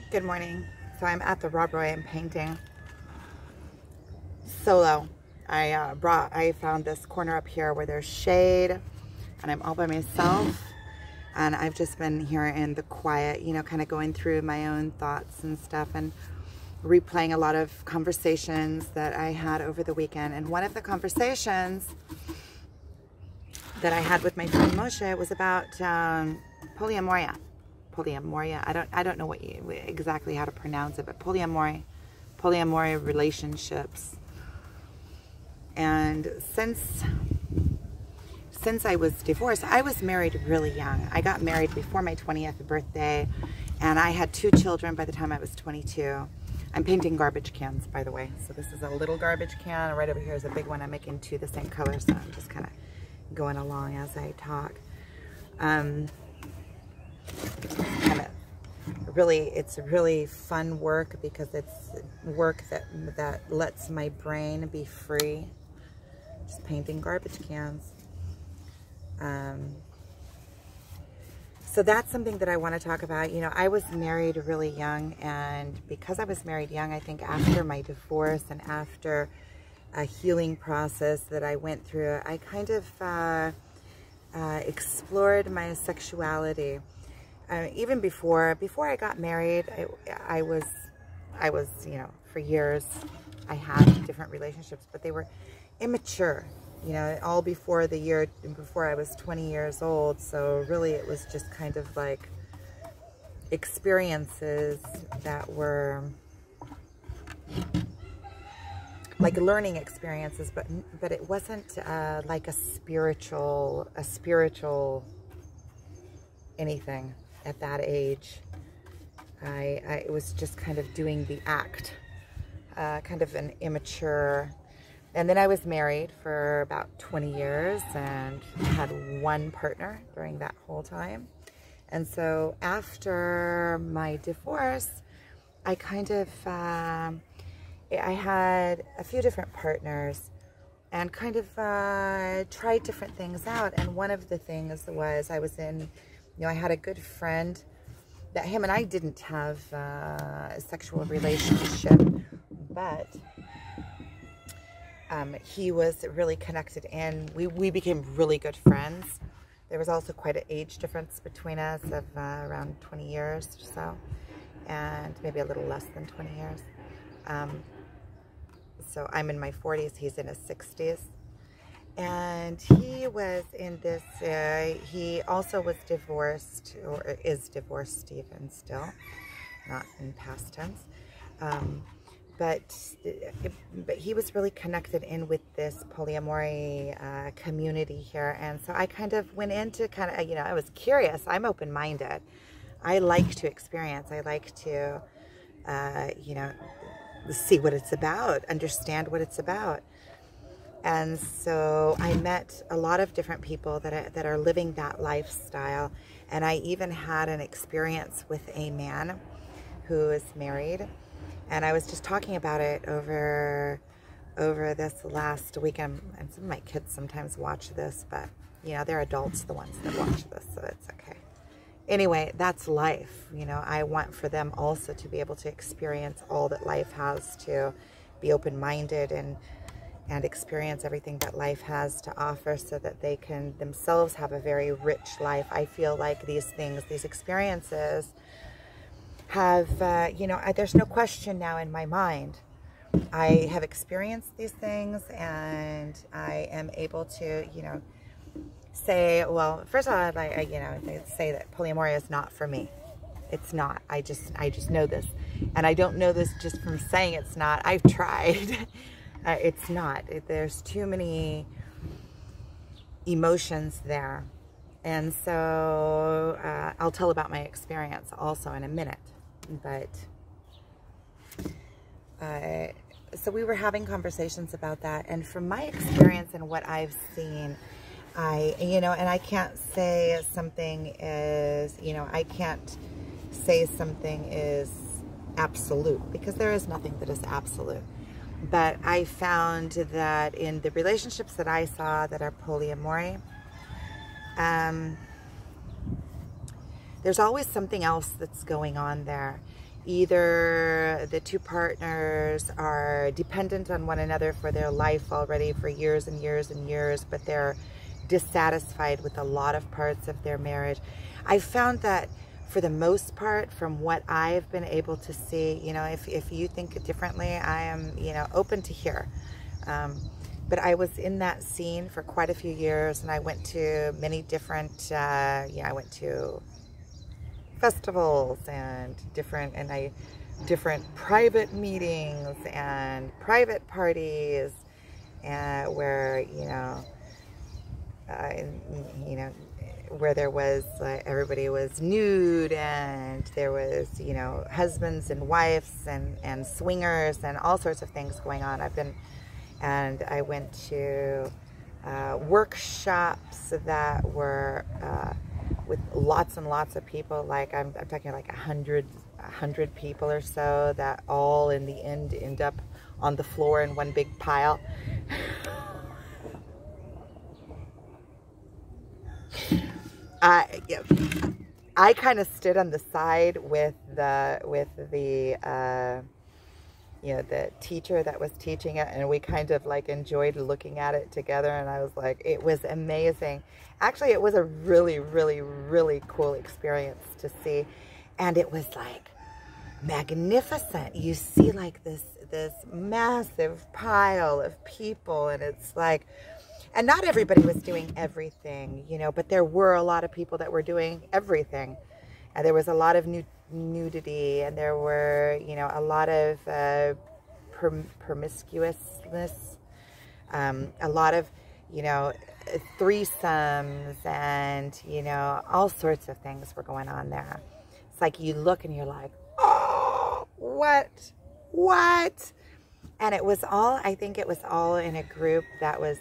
Good morning. So I'm at the Rob Roy. I'm painting solo. I found this corner up here where there's shade and I'm all by myself, and I've just been here in the quiet, you know, kind of going through my own thoughts and stuff and replaying a lot of conversations that I had over the weekend. And one of the conversations that I had with my friend Moshe was about polyamory. I don't know exactly how to pronounce it, but polyamory relationships. And since I was divorced, I was married really young. I got married before my 20th birthday, and I had 2 children by the time I was 22. I'm painting garbage cans, by the way. So this is a little garbage can. Right over here is a big one. I'm making 2 the same color, so I'm just kind of going along as I talk. It's really fun work because it's work that lets my brain be free. Just painting garbage cans. So that's something that I want to talk about. You know, I was married really young, and because I was married young, I think after my divorce and after a healing process that I went through, I kind of explored my sexuality. Even before I got married, I was, you know, for years I had different relationships, but they were immature, you know, all before I was 20 years old. So really it was just kind of like experiences that were like learning experiences, but it wasn't like a spiritual anything at that age. I was just kind of doing the act, kind of an immature. And then I was married for about 20 years and had 1 partner during that whole time. And so after my divorce, I kind of, I had a few different partners and kind of tried different things out. And one of the things was I was in, you know, I had a good friend that him and I didn't have a sexual relationship, but he was really connected, and we became really good friends. There was also quite an age difference between us of around 20 years or so, and maybe a little less than 20 years. So I'm in my 40s, he's in his 60s. And he was in this, he also was divorced, or is divorced even still, not in past tense. But he was really connected in with this polyamory community here. And so I kind of went into you know, I was curious. I'm open-minded. I like to experience. I like to, you know, see what it's about, understand what it's about. And so I met a lot of different people that are living that lifestyle. And I even had an experience with a man who is married. And I was just talking about it over this last weekend. And some of my kids sometimes watch this, but, you know, they're adults, the ones that watch this, so it's okay. Anyway, that's life. You know, I want for them also to be able to experience all that life has, to be open-minded and experience everything that life has to offer, so that they can themselves have a very rich life. I feel like these things, these experiences have, you know, there's no question now in my mind. I have experienced these things, and I am able to, you know, say, well, first of all, you know, they say that polyamory is not for me. It's not. I just know this. And I don't know this just from saying it's not. I've tried. It's not. There's too many emotions there. And so I'll tell about my experience also in a minute. But so we were having conversations about that. And from my experience and what I've seen, you know, and I can't say something is, you know, I can't say something is absolute, because there is nothing that is absolute. But I found that in the relationships that I saw that are polyamory, there's always something else that's going on there. either the two partners are dependent on one another for their life already for years and years and years, but they're dissatisfied with a lot of parts of their marriage. I found that for the most part, from what I've been able to see, you know, if you think differently, I am, you know, open to hear. But I was in that scene for quite a few years, and I went to many different, I went to festivals and different private meetings and private parties, where, where there was, everybody was nude, and there was, husbands and wives and swingers and all sorts of things going on. I went to workshops that were with lots and lots of people, like I'm talking like 100 people or so, that all in the end up on the floor in one big pile. I kind of stood on the side with the the teacher that was teaching it, and we kind of like enjoyed looking at it together, and I was like, it was amazing. Actually, it was a really, really, really cool experience to see, and it was like magnificent. You see like this massive pile of people, and it's like, and not everybody was doing everything, but there were a lot of people that were doing everything. And there was a lot of nudity, and there were, a lot of promiscuousness, a lot of, threesomes, and, all sorts of things were going on there. It's like you look and you're like, oh, what? And it was all, I think it was all in a group that was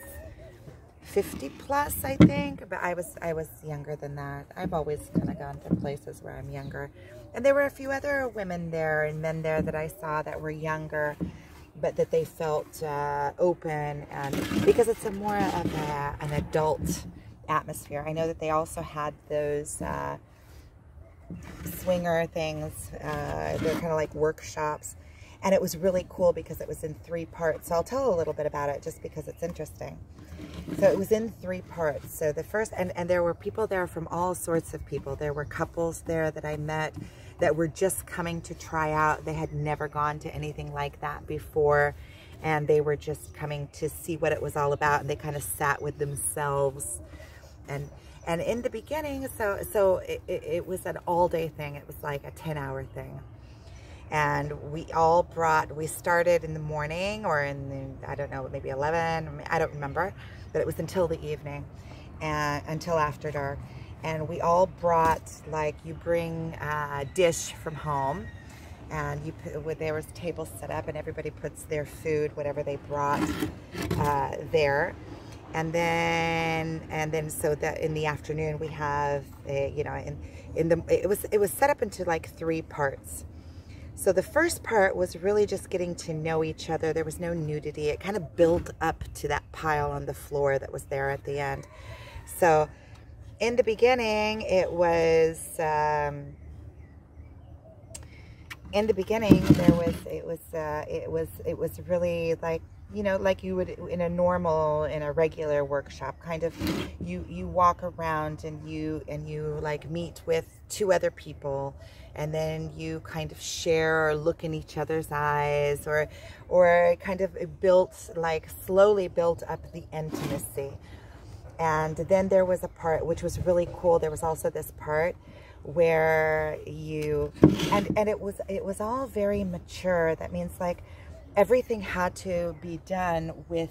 50 plus, I think, but I was younger than that. I've always kind of gone to places where I'm younger. And there were a few other women there and men there that I saw that were younger, but that they felt open, and because it's a more of an adult atmosphere. I know that they also had those swinger things. They're kind of like workshops, and it was really cool because it was in 3 parts. So I'll tell a little bit about it just because it's interesting. So it was in 3 parts. So the first, and there were people there from all sorts of people. There were couples there that I met that were just coming to try out. They had never gone to anything like that before, and they were just coming to see what it was all about, and they kind of sat with themselves. And in the beginning, so it was an all-day thing. It was like a 10-hour thing. And we started in the morning, or in the, I don't know, maybe 11, I don't remember, but it was until the evening, and until after dark. And we all brought, like, you bring a dish from home, and there was tables set up, and everybody puts their food, whatever they brought, there. And then so that in the afternoon we have, it was set up into like 3 parts. So the first part was really just getting to know each other. There was no nudity. It kind of built up to that pile on the floor that was there at the end. So in the beginning, it was, it was really like, like you would in a regular workshop, kind of, you walk around and you like meet with 2 other people, and then you kind of share or look in each other's eyes, or kind of slowly built up the intimacy. And then there was a part which was really cool. There was also this part where and it was all very mature. That means like everything had to be done with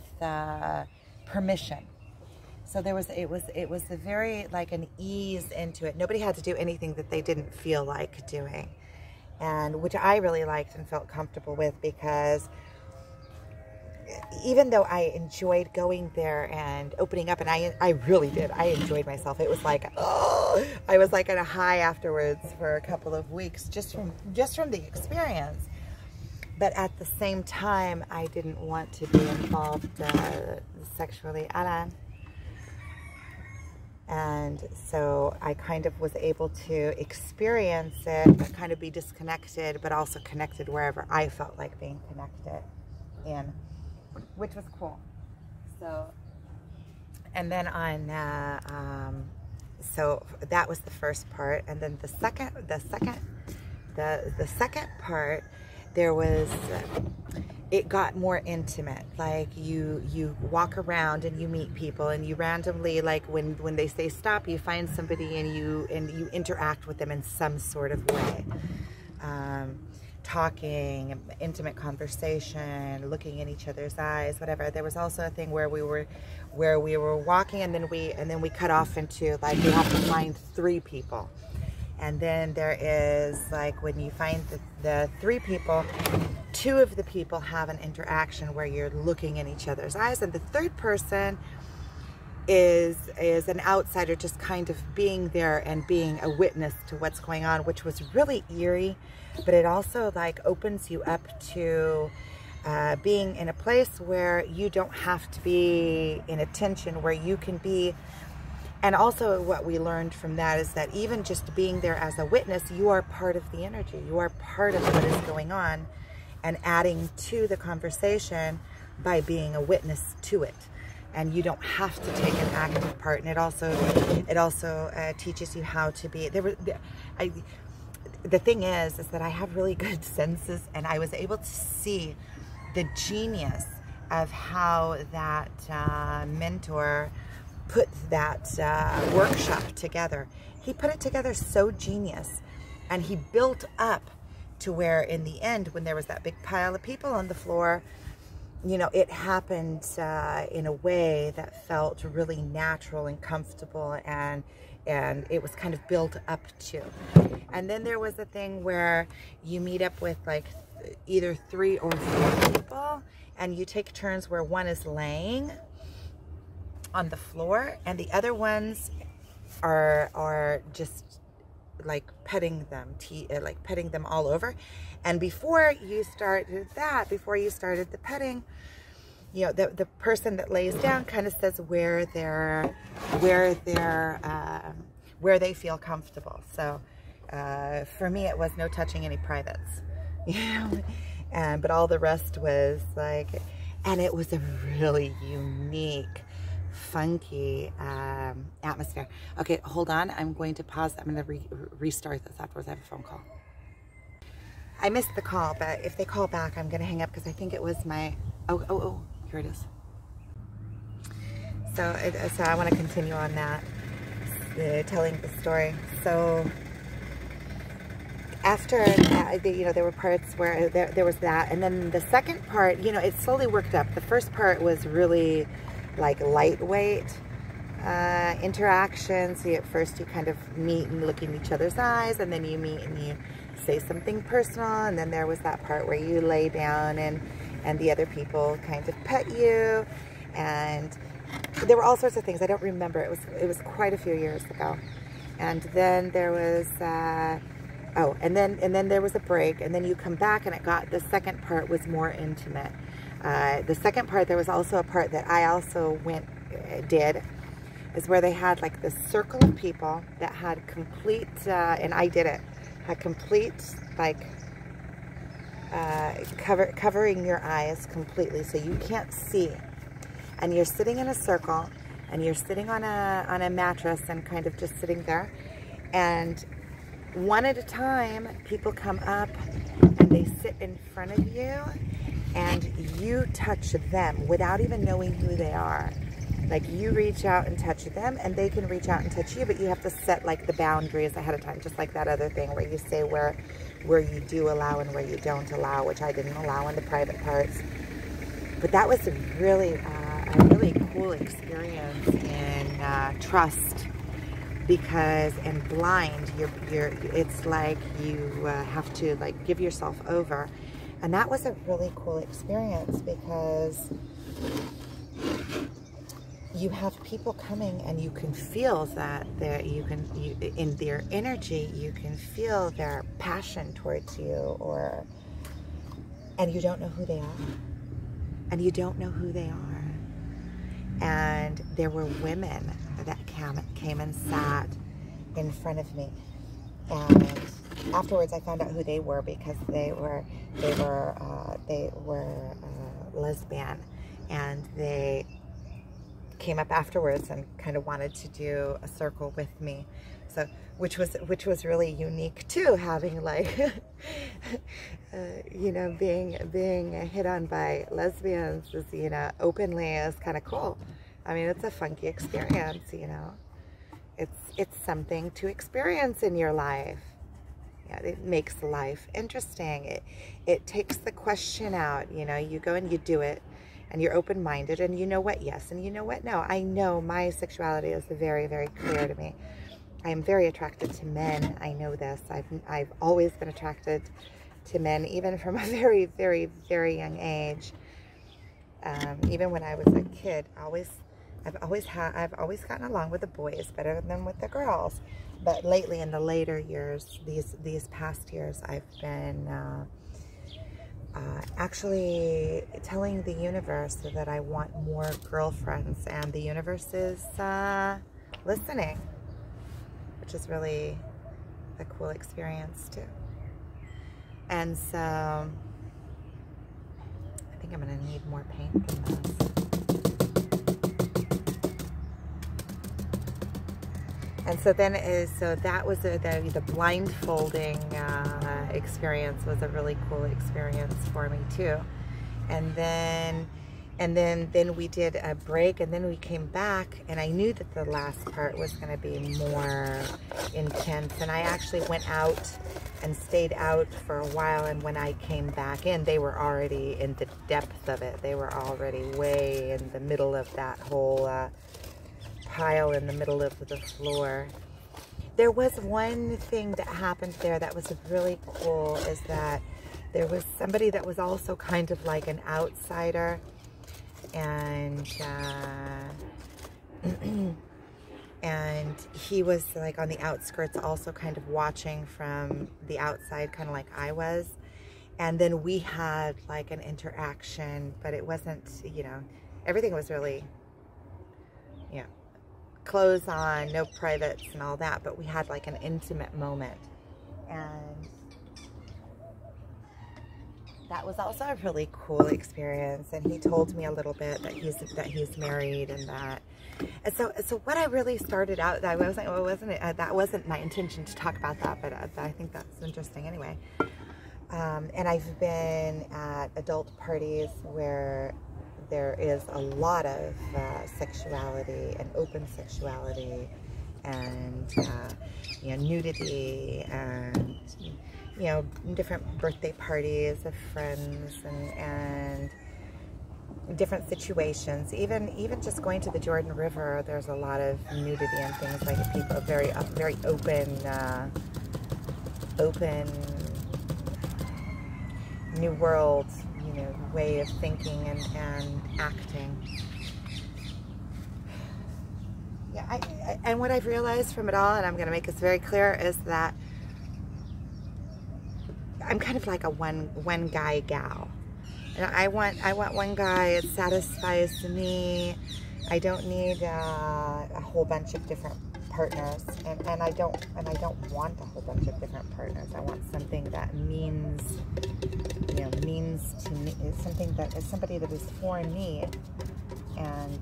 permission. So it was a very like an ease into it. Nobody had to do anything that they didn't feel like doing, and which I really liked and felt comfortable with, because even though I enjoyed going there and opening up, and I really did, I enjoyed myself. It was like, oh, I was like at a high afterwards for a couple of weeks just from the experience. But at the same time, I didn't want to be involved sexually. Alan. And so I kind of was able to experience it, but kind of be disconnected, but also connected wherever I felt like being connected in, which was cool. So, and then so that was the first part. And then the second part, there was, it got more intimate. Like you walk around and you meet people, and you randomly, like when they say stop, you find somebody and you interact with them in some sort of way. Talking, intimate conversation, looking in each other's eyes, whatever. There was also a thing where we were walking, and then we cut off into, like, you have to find 3 people. And then there is, like, when you find the 3 people, 2 of the people have an interaction where you're looking in each other's eyes, and the 3rd person is an outsider, just kind of being there and being a witness to what's going on, which was really eerie. But it also, like, opens you up to being in a place where you don't have to be in a tension, where you can be. And also what we learned from that is that even just being there as a witness, you are part of the energy. You are part of what is going on, and adding to the conversation by being a witness to it. And you don't have to take an active part. And it also teaches you how to be. The thing is that I have really good senses, and I was able to see the genius of how that mentor put that workshop together. He put it together so genius, and he built up to where in the end, when there was that big pile of people on the floor, you know, it happened in a way that felt really natural and comfortable, and it was kind of built up to. And then there was a thing where you meet up with, like, either 3 or 4 people, and you take turns where one is laying on the floor and the other ones are just like petting them, like petting them all over. And before you started the petting, you know, the person that lays down kind of says where they feel comfortable. So for me, it was no touching any privates, you know, but all the rest was like, and it was a really unique, funky atmosphere. Okay, hold on. I'm going to pause. I'm going to restart this afterwards. I have a phone call. I missed the call, but if they call back, I'm going to hang up because I think it was my, oh, here it is. So I want to continue on that, telling the story. So after, you know, there were parts where there was that, and then the second part, you know, it slowly worked up. The first part was really like lightweight interactions. So at first you kind of meet and look in each other's eyes, and then you meet and you say something personal, and then there was that part where you lay down and the other people kind of pet you, and there were all sorts of things. I don't remember. It was quite a few years ago. And then there was and then there was a break, and then you come back, and the second part was more intimate. The second part, there was also a part that I also did, is where they had like this circle of people that had complete, and I did it, had complete, like, covering your eyes completely so you can't see. And you're sitting in a circle, and you're sitting on a mattress and kind of just sitting there. And one at a time, people come up and they sit in front of you, and you touch them without even knowing who they are. Like, you reach out and touch them, and they can reach out and touch you, but you have to set like the boundaries ahead of time, just like that other thing where you say where you do allow and where you don't allow, which I didn't allow in the private parts. But that was a really cool experience in trust, because in blind, it's like you have to like give yourself over. And that was a really cool experience, because you have people coming, and you can feel that in their energy, you can feel their passion towards you, and you don't know who they are. And there were women that came and sat in front of me. And afterwards, I found out who they were, because they were lesbian, and they came up afterwards and kind of wanted to do a circle with me. So, which was really unique too, having like, you know, being hit on by lesbians is, you know, openly, is kind of cool. I mean, it's a funky experience, you know. It's something to experience in your life. Yeah, it makes life interesting. It takes the question out, you know. You go and you do it, and you're open-minded, and you know what yes and you know what no. I know my sexuality is very, very clear to me. I am very attracted to men. I know this. I've always been attracted to men, even from a very, very, very young age. Even when I was a kid, I've always gotten along with the boys better than with the girls. But lately, in the later years, these past years, I've been actually telling the universe that I want more girlfriends, and the universe is listening, which is really a cool experience too. And so I think I'm going to need more paint than this. And so then that was the blindfolding experience was a really cool experience for me too. And then we did a break, and then we came back, and I knew that the last part was going to be more intense. And I actually went out and stayed out for a while, and when I came back in, they were already in the depth of it. They were already way in the middle of that whole pile in the middle of the floor. There was one thing that happened there that was really cool, is that there was somebody that was also kind of like an outsider, and and he was like on the outskirts, also kind of watching from the outside, kind of like I was. And then we had like an interaction, but it wasn't, you know, everything was really, you know, clothes on, no privates and all that, but we had like an intimate moment. And that was also a really cool experience. And he told me a little bit that he's married, and that. And so what I really started out, that wasn't my intention to talk about that, but I think that's interesting anyway. And I've been at adult parties where there is a lot of sexuality and open sexuality, and you know, nudity, and you know, different birthday parties of friends, and different situations. Even just going to the Jordan River, there's a lot of nudity and things, like people very open new world, you know, way of thinking and acting. Yeah, and what I've realized from it all, and I'm going to make this very clear, is that I'm kind of like a one guy gal. And I want one guy. It satisfies me. I don't need a whole bunch of different partners, and I don't want a whole bunch of different partners. I want something that means to me, something that is somebody that is for me, and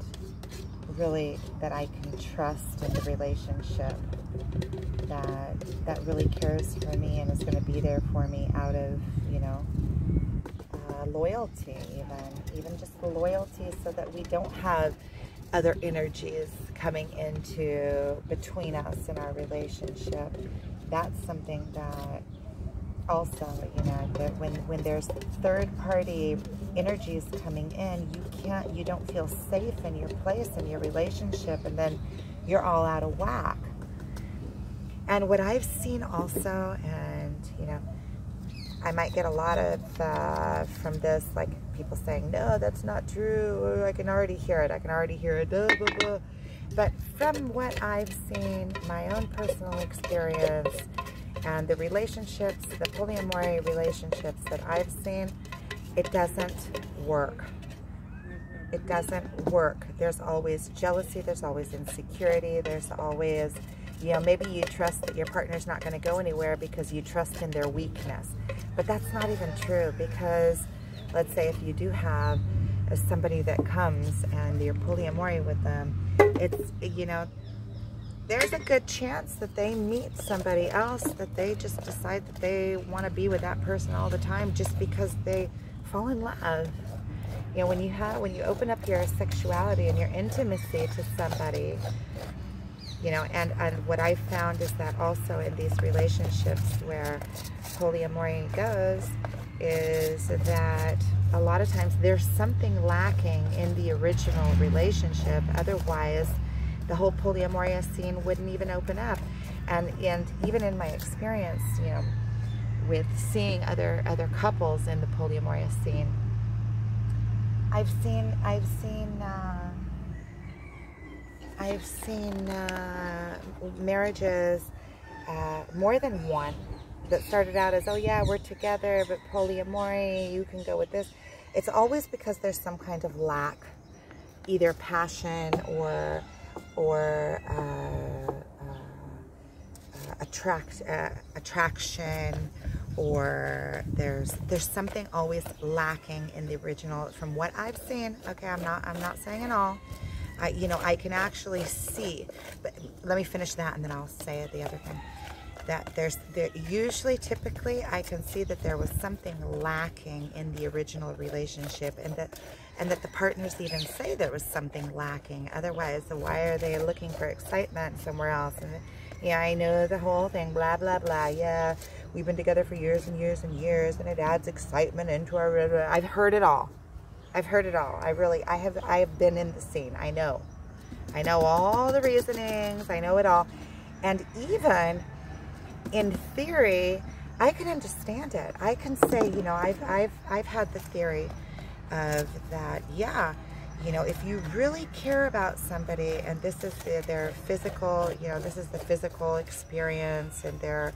really that I can trust in the relationship, that really cares for me and is going to be there for me out of, you know, loyalty, even just the loyalty, so that we don't have other energies coming into between us in our relationship. That's something that also, you know, that when there's third party energies coming in, you don't feel safe in your place in your relationship, and then you're all out of whack. And what I've seen also, and you know, I might get a lot of from this, like people saying, no, that's not true, I can already hear it, blah, blah, blah. But from what I've seen, my own personal experience, and the relationships, the polyamory relationships that I've seen, it doesn't work. it doesn't work. There's always jealousy, there's always insecurity, there's always, you know, maybe you trust that your partner's not going to go anywhere because you trust in their weakness. But that's not even true, because let's say if you do have somebody that comes and you're polyamory with them, it's, you know, there's a good chance that they meet somebody else that they just decide that they want to be with that person all the time just because they fall in love. You know, when you open up your sexuality and your intimacy to somebody, you know, and what I found is that also in these relationships where polyamory goes, is that a lot of times there's something lacking in the original relationship. Otherwise, the whole polyamorous scene wouldn't even open up. And even in my experience, you know, with seeing other couples in the polyamorous scene, I've seen marriages, more than one, that started out as, oh yeah, we're together, but polyamory, you can go with this. It's always because there's some kind of lack, either passion or attraction, or there's something always lacking in the original. From what I've seen, okay, I'm not saying it all. You know, I can actually see, but let me finish that and then I'll say the other thing. That usually, typically, I can see that there was something lacking in the original relationship, and that the partners even say there was something lacking. Otherwise, why are they looking for excitement somewhere else? And yeah, I know the whole thing, blah blah blah. Yeah, we've been together for years and years and years, and it adds excitement into our. I've heard it all. I've heard it all. I have been in the scene. I know all the reasonings. I know it all, and even in theory, I can understand it. I can say, you know, I've had the theory of that, yeah, you know, if you really care about somebody and this is their physical, you know, this is the physical experience and their,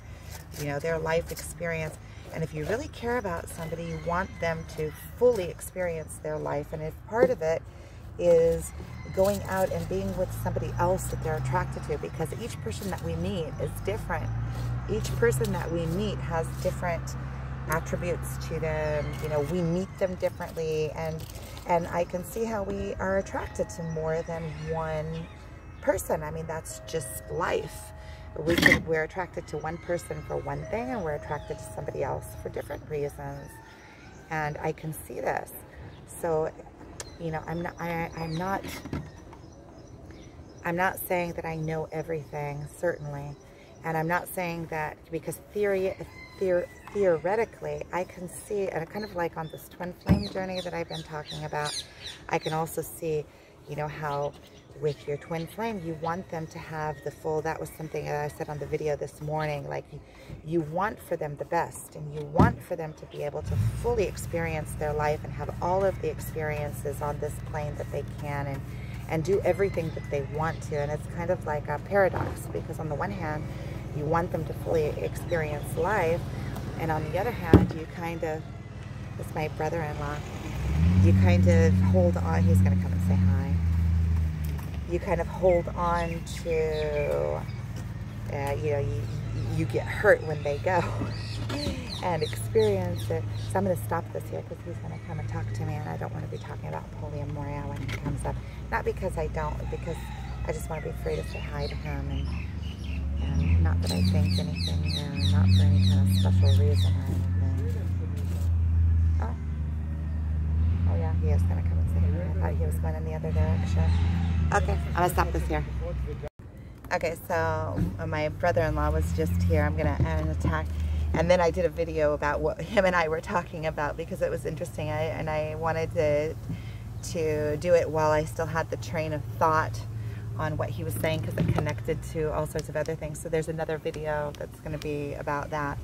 you know, their life experience, and if you really care about somebody, you want them to fully experience their life, and if part of it is going out and being with somebody else that they're attracted to, because each person that we meet is different. Each person that we meet has different attributes to them. You know, we meet them differently, and I can see how we are attracted to more than one person. I mean, that's just life. We're attracted to one person for one thing, and we're attracted to somebody else for different reasons. And I can see this. So, you know, I'm not saying that I know everything, certainly. And I'm not saying that, because theoretically, I can see, and kind of like on this twin flame journey that I've been talking about, I can also see, you know, how with your twin flame, you want them to have the full, that was something that I said on the video this morning, like you want for them the best, and you want for them to be able to fully experience their life and have all of the experiences on this plane that they can, and do everything that they want to. And it's kind of like a paradox, because on the one hand, you want them to fully experience life, and on the other hand, you kind of, it's my brother-in-law, you kind of hold on, he's going to come and say hi. You kind of hold on to, you know, you get hurt when they go and experience it. So I'm going to stop this here because he's going to come and talk to me, and I don't want to be talking about polyamory when he comes up. Not because I don't, because I just want to be free to say hi to him, and not that I think anything, not for any kind of special reason or anything. Oh yeah, he is going to come and say hi. I thought he was going in the other direction. Okay, I'm going to stop this here. Okay, so my brother-in-law was just here. I'm going to add an attack. And then I did a video about what him and I were talking about, because it was interesting. And I wanted to do it while I still had the train of thought on what he was saying, because it connected to all sorts of other things. So there's another video that's going to be about that.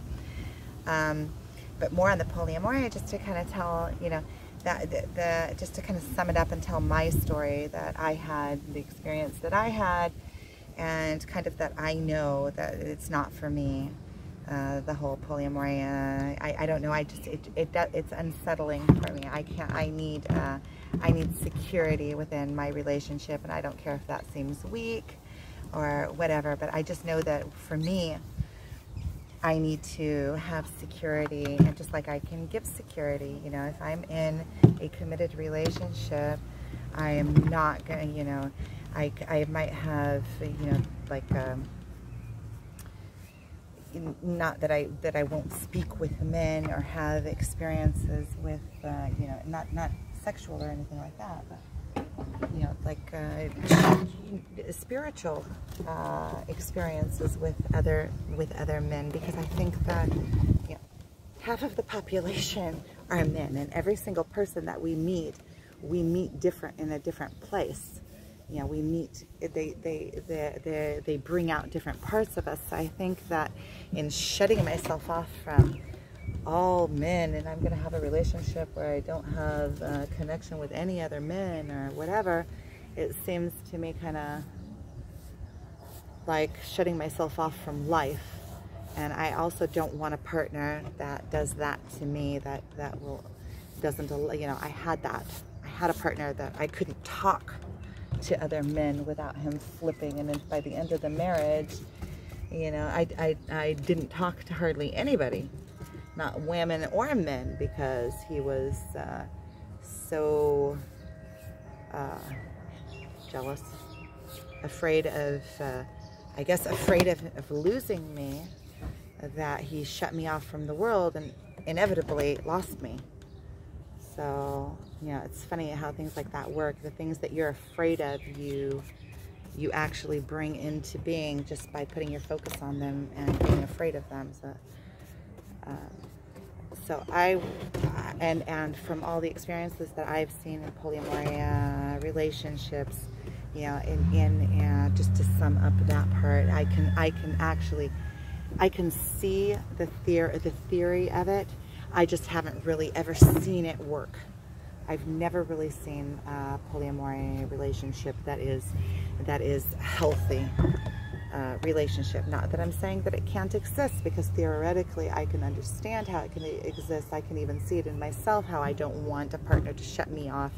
But more on the polyamory, just to kind of tell, you know, that just to kind of sum it up and tell my story that I had, the experience that I had, and kind of that I know that it's not for me. the whole polyamory. I don't know. It's unsettling for me. I need security within my relationship, and I don't care if that seems weak or whatever. But I just know that for me, I need to have security, and just like I can give security, you know, if I'm in a committed relationship, I am not going, you know, I might have, you know, like, not that I won't speak with men or have experiences with, you know, not sexual or anything like that, but, you know, like spiritual experiences with other men, because I think that, you know, half of the population are men, and every single person that we meet different in a different place. You know, we meet, they bring out different parts of us. So I think that in shutting myself off from all men, and I'm going to have a relationship where I don't have a connection with any other men or whatever, it seems to me kind of like shutting myself off from life. And I also don't want a partner that does that to me, doesn't, you know, I had a partner that I couldn't talk to other men without him flipping, and then by the end of the marriage, you know, I didn't talk to hardly anybody, not women or men, because he was so jealous, afraid of, I guess afraid of losing me, that he shut me off from the world and inevitably lost me. So, you know, it's funny how things like that work. The things that you're afraid of, you actually bring into being just by putting your focus on them and being afraid of them. So, and from all the experiences that I've seen in polyamory relationships, you know, in just to sum up that part, I can see the theory of it. I just haven't really ever seen it work. I've never really seen a polyamory relationship that is a healthy relationship. Not that I'm saying that it can't exist, because theoretically I can understand how it can exist. I can even see it in myself, how I don't want a partner to shut me off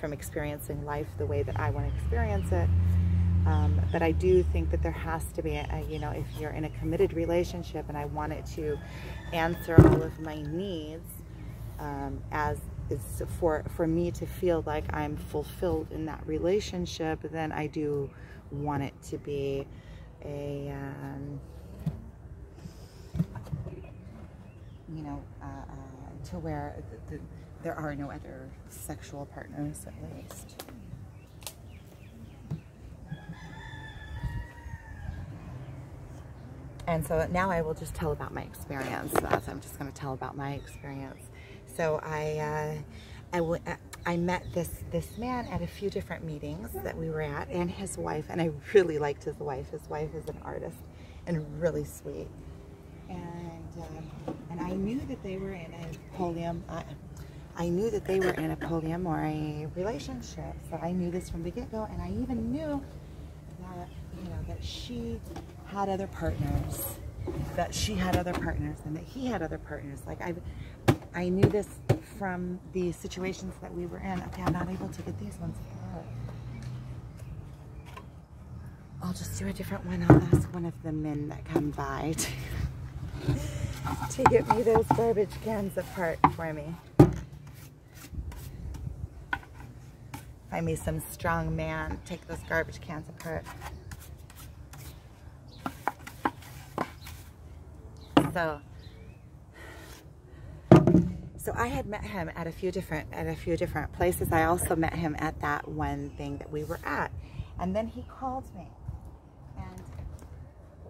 from experiencing life the way that I want to experience it. But I do think that there has to be, you know, if you're in a committed relationship and I want it to answer all of my needs, as is for me to feel like I'm fulfilled in that relationship, then I do want it to be a, you know, to where there are no other sexual partners, at least. And so now I will just tell about my experience. So I'm just going to tell about my experience. So I met this man at a few different meetings that we were at, and his wife, and I really liked his wife. His wife is an artist and really sweet. And I knew that they were in a polyamory relationship. So I knew this from the get-go, and I even knew that, you know, that she had other partners, and that he had other partners. Like I knew this from the situations that we were in. Okay, I'm not able to get these ones apart. I'll just do a different one. I'll ask one of the men that come by to get me those garbage cans apart for me. Find me some strong man, take those garbage cans apart. So I had met him at a few different places. I also met him at that one thing that we were at, and then he called me, and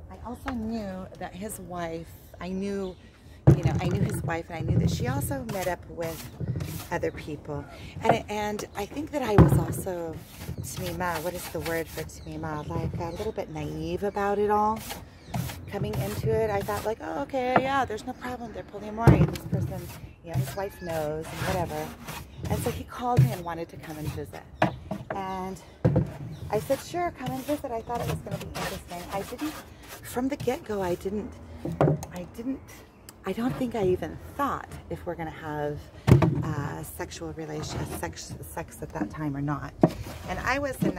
I also knew that his wife. I knew his wife, and I knew that she also met up with other people, and I think that I was also tmima. What is the word for tmima? Like a little bit naive about it all. Coming into it, I thought like, oh, okay, yeah, there's no problem. They're polyamory. This person, you know, his wife knows and whatever. And so he called me and wanted to come and visit. And I said, sure, come and visit. I thought it was going to be interesting. From the get-go, I I don't think I even thought if we're going to have sexual relations, sex at that time or not. And I wasn't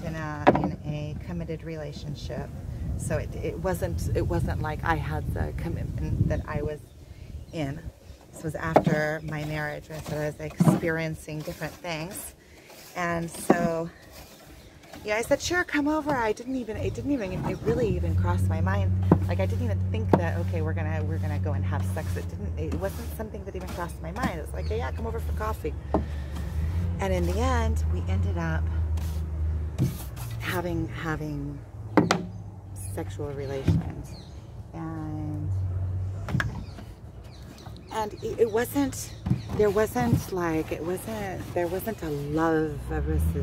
in a committed relationship, so it wasn't like I had the commitment that I was in. This was after my marriage, so I was experiencing different things, and so yeah, I said, sure, come over. It really even crossed my mind. Like, I didn't even think that, okay, we're gonna go and have sex. It wasn't something that even crossed my mind. It was like, yeah, come over for coffee. And in the end, we ended up having sexual relations, and there wasn't a love.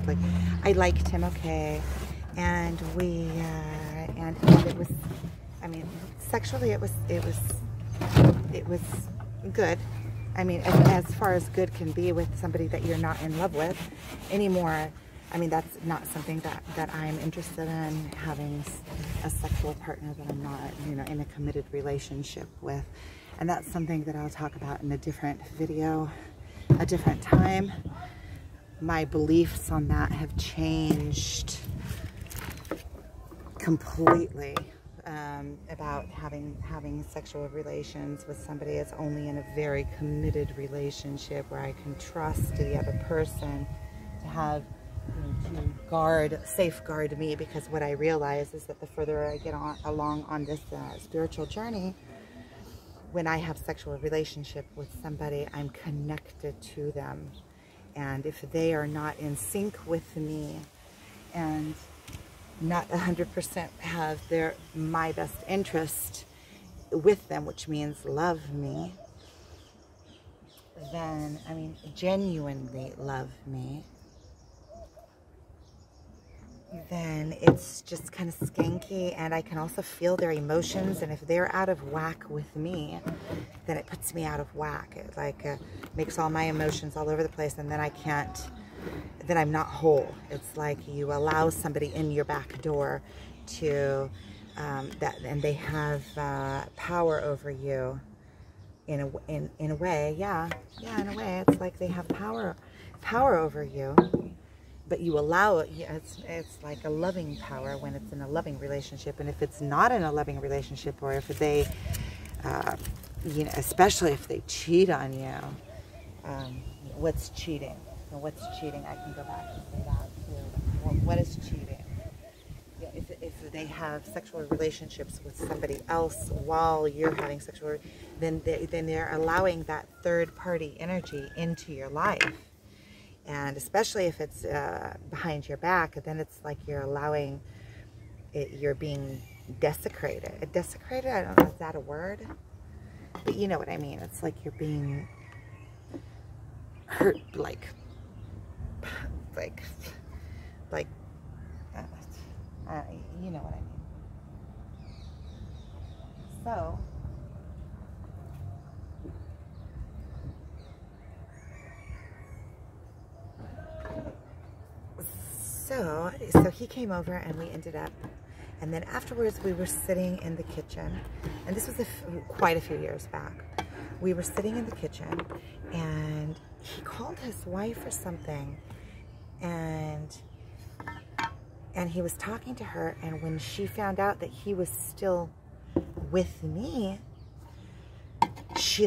Like, I liked him, okay, and it was, I mean, sexually it was good. I mean, as far as good can be with somebody that you're not in love with anymore. I mean, that's not something that I'm interested in, having a sexual partner that I'm not, in a committed relationship with. And that's something that I'll talk about in a different video, a different time. My beliefs on that have changed completely, about having sexual relations with somebody that's only in a very committed relationship where I can trust the other person to have, to safeguard me, because what I realize is that the further I get along on this spiritual journey, when I have sexual relationship with somebody, I'm connected to them. And if they are not in sync with me and not 100% have my best interest with them, which means love me, then, I mean, genuinely love me, then it's just kind of skanky, and I can also feel their emotions, and if they're out of whack with me, then it puts me out of whack. It makes all my emotions all over the place, and then then I'm not whole. It's like you allow somebody in your back door to, and they have power over you in a way, yeah, in a way, it's like they have power over you. But you allow it. It's like a loving power when it's in a loving relationship. And if it's not in a loving relationship, or if they, especially if they cheat on you, what's cheating? What's cheating? I can go back and say that too. What is cheating? Yeah, if they have sexual relationships with somebody else while you're having sexual, then they're allowing that third party energy into your life. And especially if it's behind your back, then it's like you're allowing it, you're being desecrated. Desecrated, I don't know, is that a word? But you know what I mean. It's like you're being hurt, like you know what I mean. So he came over, and we ended up, and then afterwards we were sitting in the kitchen, and this was quite a few years back. We were sitting in the kitchen, and he called his wife or something, and he was talking to her, and when she found out that he was still with me, she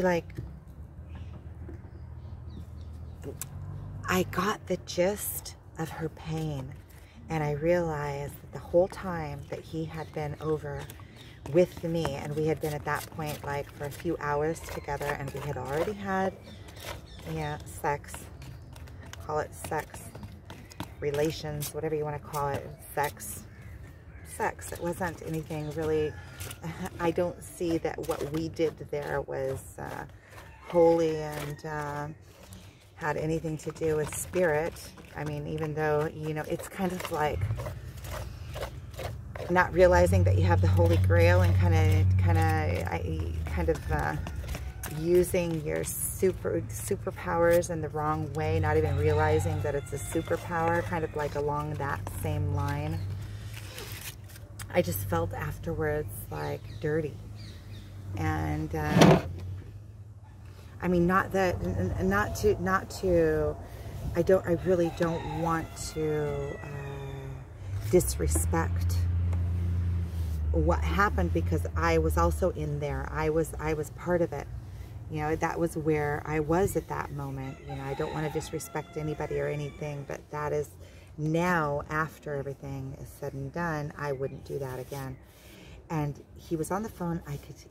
I got the gist of her pain, and I realized that the whole time that he had been over with me, and we had been at that point like for a few hours together, and we had already had, sex, call it sex, relations, whatever you want to call it, sex. It wasn't anything really, I don't see that what we did there was holy and had anything to do with spirit. I mean, even though, it's kind of like not realizing that you have the Holy Grail, and kind of using your superpowers in the wrong way, not even realizing that it's a superpower, kind of like along that same line. I just felt afterwards like dirty. And I mean, not to, I really don't want to disrespect what happened, because I was also in there. I was part of it. You know, that was where I was at that moment. You know, I don't want to disrespect anybody or anything, but that is now, after everything is said and done, I wouldn't do that again. And he was on the phone.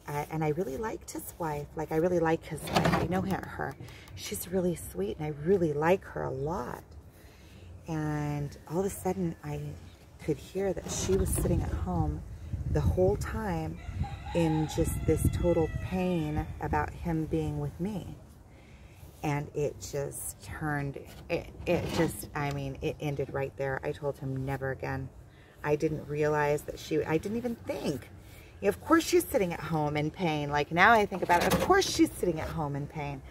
And I really liked his wife. Like, I really like his wife. I know her. She's really sweet, and I really like her a lot. And all of a sudden, I could hear that she was sitting at home the whole time in just this total pain about him being with me. And it just turned, I mean, it ended right there. I told him never again. I didn't realize that I didn't even think. You know, of course she's sitting at home in pain. Like, now I think about it, of course she's sitting at home in pain.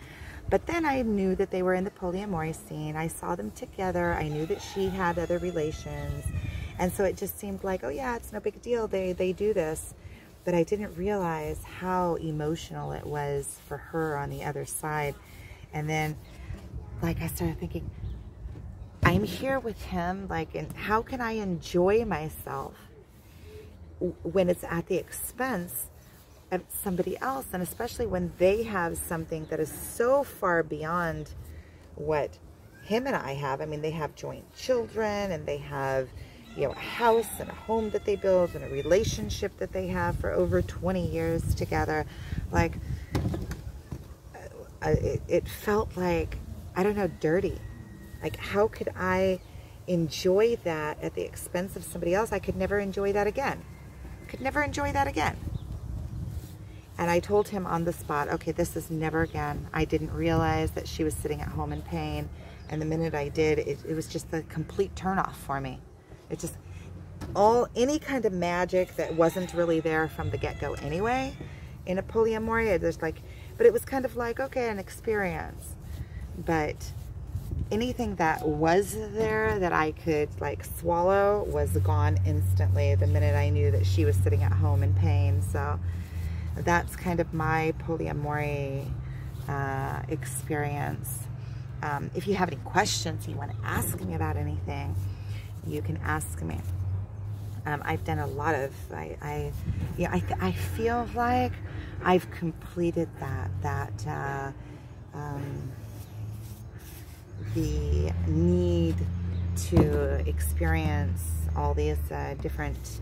But then I knew that they were in the polyamory scene. I saw them together. I knew that she had other relations. And so it just seemed like, oh yeah, it's no big deal. They do this. But I didn't realize how emotional it was for her on the other side. And then, like, I started thinking, I'm here with him, like, and how can I enjoy myself when it's at the expense of somebody else? And especially when they have something that is so far beyond what him and I have. I mean, they have joint children, and they have, you know, a house and a home that they build, and a relationship that they have for over 20 years together. Like, it felt like, I don't know, dirty. Like, how could I enjoy that at the expense of somebody else? I could never enjoy that again. Could never enjoy that again. And I told him on the spot, okay, this is never again. I didn't realize that she was sitting at home in pain. And the minute I did, it was just a complete turnoff for me. It just, any kind of magic that wasn't really there from the get-go anyway, in a polyamory, but it was kind of like, okay, an experience. But anything that was there that I could, like, swallow was gone instantly the minute I knew that she was sitting at home in pain. So that's kind of my polyamory experience. If you have any questions, you want to ask me about anything, you can ask me. I've done a lot of, I feel like I've completed the need to experience all these different,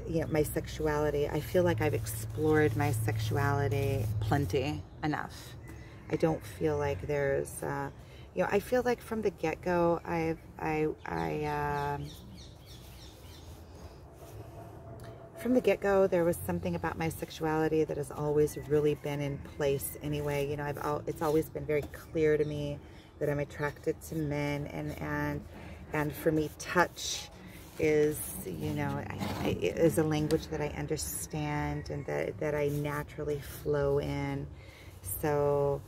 you know, my sexuality. I feel like I've explored my sexuality plenty enough. I don't feel like there's, you know, I feel like from the get-go, from the get-go, there was something about my sexuality that has always really been in place anyway. You know, it's always been very clear to me that I'm attracted to men, and for me, touch is, you know, is a language that I understand and that I naturally flow in. So,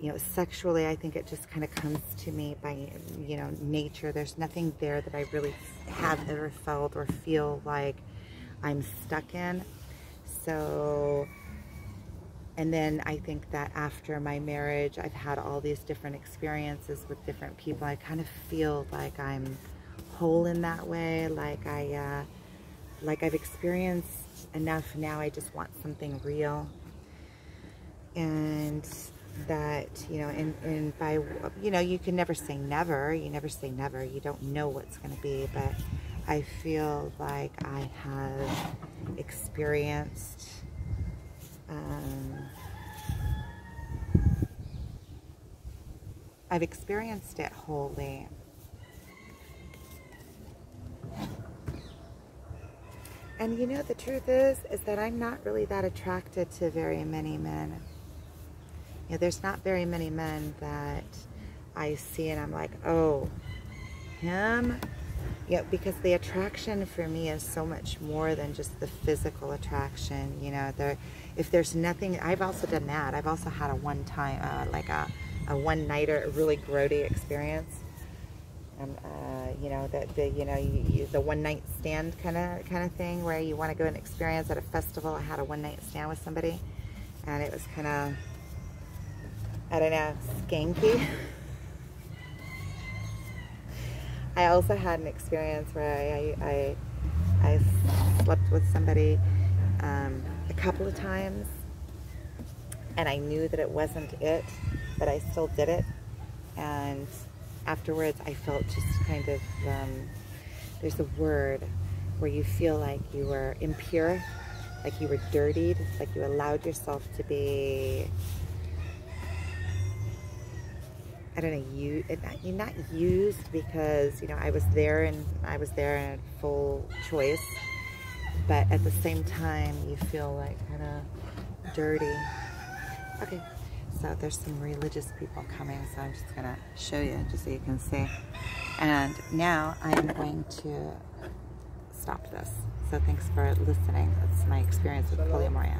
you know, sexually, I think it just kind of comes to me by, you know, nature. There's nothing there that I really have ever felt or feel like I'm stuck in. So, and then I think that after my marriage, I've had all these different experiences with different people. I kind of feel like I'm whole in that way. Like I've experienced enough. Now I just want something real. And that, you know, and by, you know, you can never say never. You never say never. You don't know what's going to be, but I feel like I have experienced I've experienced it wholly. And you know, the truth is that I'm not really that attracted to very many men. You know, there's not very many men that I see and I'm like, oh, him? Yeah, because the attraction for me is so much more than just the physical attraction. You know, if there's nothing, I've also done that. I've also had a one-time, like a one-nighter, a really grody experience. You know, the one night stand kind of thing where you want to go and experience at a festival. I had a one night stand with somebody, and it was kind of, I don't know, skanky. I also had an experience where I slept with somebody a couple of times, and I knew that it wasn't it, but I still did it. And afterwards, I felt just kind of, there's a word where you feel like you were impure, like you were dirtied, like you allowed yourself to be, I don't know, not used, because, you know, I was there in full choice, but at the same time, you feel like kind of dirty. Okay, so there's some religious people coming, so I'm just gonna show you just so you can see. And now I'm going to stop this. So thanks for listening. That's my experience with polyamory.